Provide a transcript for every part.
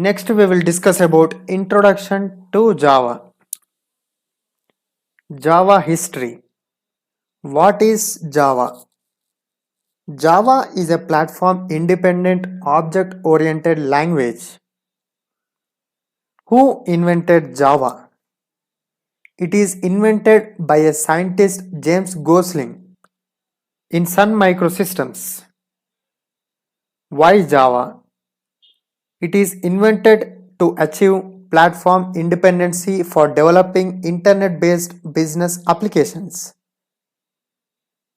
Next, we will discuss about Introduction to Java. Java history. What is Java? Java is a platform independent object oriented language. Who invented Java? It is invented by a scientist James Gosling in Sun Microsystems. Why Java? It is invented to achieve platform independency for developing internet based business applications.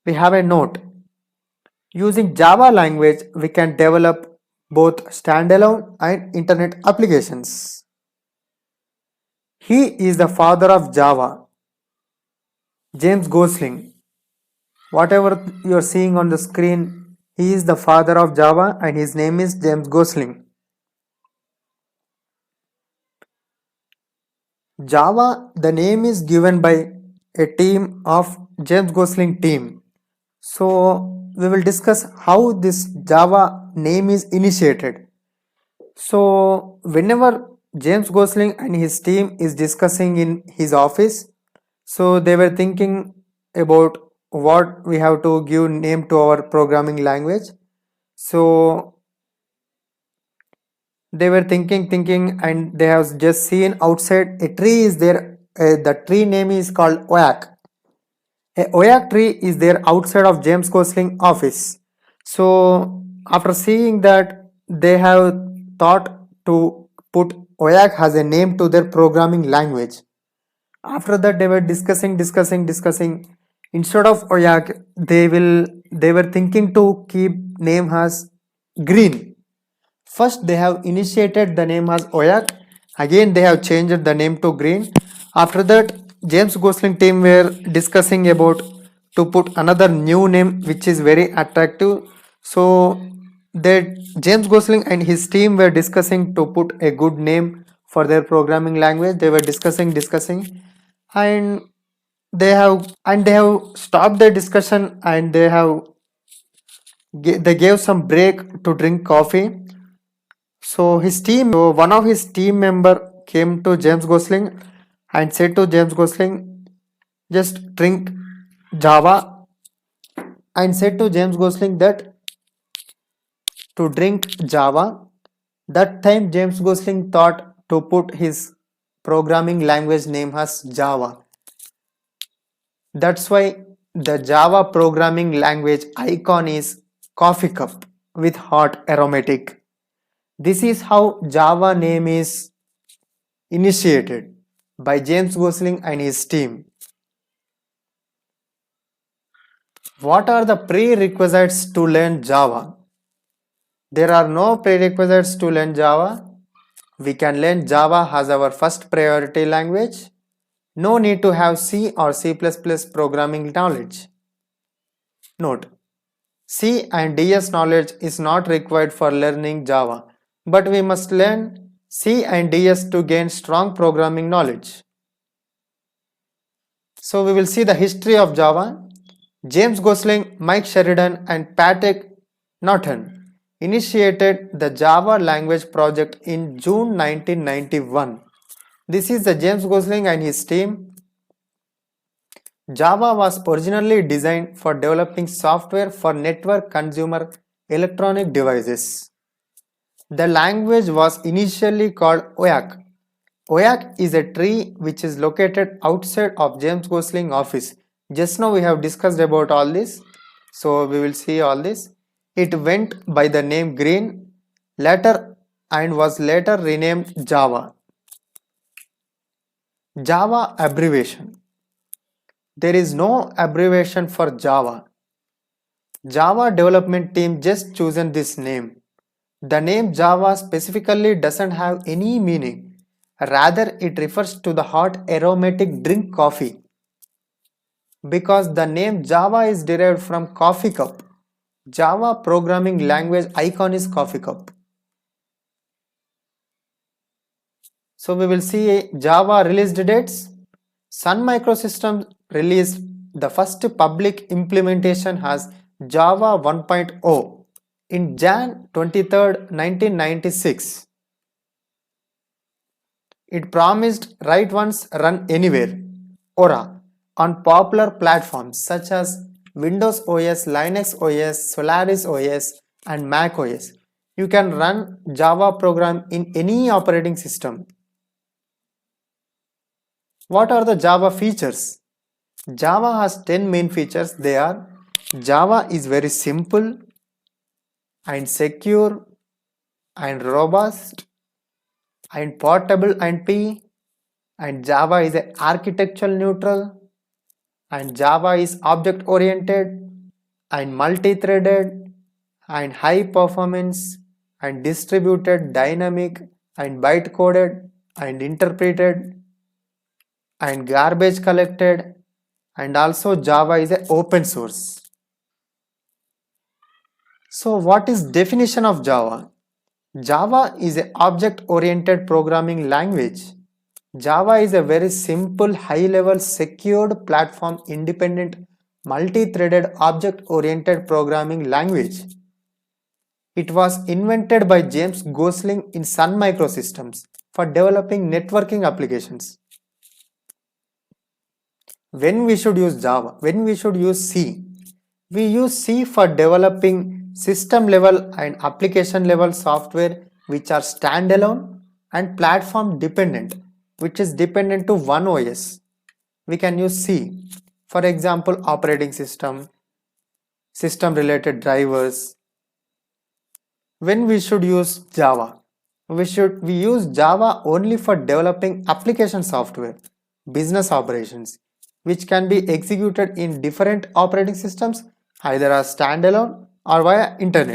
We have a note. Using Java language, we can develop both standalone and internet applications. He is the father of Java, James Gosling. Whatever you are seeing on the screen, he is the father of Java and his name is James Gosling. Java, the name is given by a team of James Gosling team. So we will discuss how this Java name is initiated. So whenever James Gosling and his team is discussing in his office, so they were thinking about what we have to give name to our programming language. So they were thinking and they have just seen outside a tree is there. The tree name is called oak. A oak tree is there outside of James Gosling office. So after seeing that, they have thought to put oak as a name to their programming language. After that, they were discussing. Instead of oak, they were thinking to keep name as green. First, they have initiated the name as oak. Again, they have changed the name to green. After that, James Gosling team were discussing about to put another new name which is very attractive. So that James Gosling and his team were discussing to put a good name for their programming language. They were discussing, and they have stopped their discussion and they gave some break to drink coffee. So one of his team member came to James Gosling and said to James Gosling, just drink Java, and said to James Gosling that to drink Java. That time James Gosling thought to put his programming language name as Java. That's why the Java programming language icon is coffee cup with hot aromatic. This is how Java name is initiated by James Gosling and his team. What are the prerequisites to learn Java? There are no prerequisites to learn Java. We can learn Java as our first priority language. No need to have C or C++ programming knowledge. Note: C and DS knowledge is not required for learning Java, but we must learn C and DS to gain strong programming knowledge. So we will see the history of Java. James Gosling, Mike Sheridan and Patrick Norton initiated the Java language project in June 1991. This is the James Gosling and his team. Java was originally designed for developing software for network consumer electronic devices. The language was initially called oak. Oak is a tree which is located outside of James Gosling office. Just now we have discussed about all this. So we will see all this. It went by the name Green later and was later renamed Java. Java abbreviation. There is no abbreviation for Java. Java development team just chosen this name. The name Java specifically doesn't have any meaning. Rather, it refers to the hot aromatic drink coffee. Because the name Java is derived from coffee cup. Java programming language icon is coffee cup. So we will see Java released dates. Sun Microsystems released the first public implementation as Java 1.0 in Jan 23rd, 1996. It promised write once, run anywhere. Aura. On popular platforms such as Windows OS, Linux OS, Solaris OS, and Mac OS, you can run Java program in any operating system. What are the Java features? Java has 10 main features. They are: Java is very simple and secure and robust and portable and Java is a architectural neutral, and Java is object oriented and multi-threaded and high performance and distributed, dynamic and byte coded and interpreted and garbage collected, and also Java is a open source. So what is definition of Java? Java is an object-oriented programming language. Java is a very simple, high-level, secured, platform-independent, multi-threaded, object-oriented programming language. It was invented by James Gosling in Sun Microsystems for developing networking applications. When we should use Java? When we should use C? We use C for developing system level and application level software which are standalone and platform dependent, which is dependent to one OS. We can use C. For example, operating system, system related drivers. When we should use Java? We use Java only for developing application software, business operations, which can be executed in different operating systems either as standalone or via internet.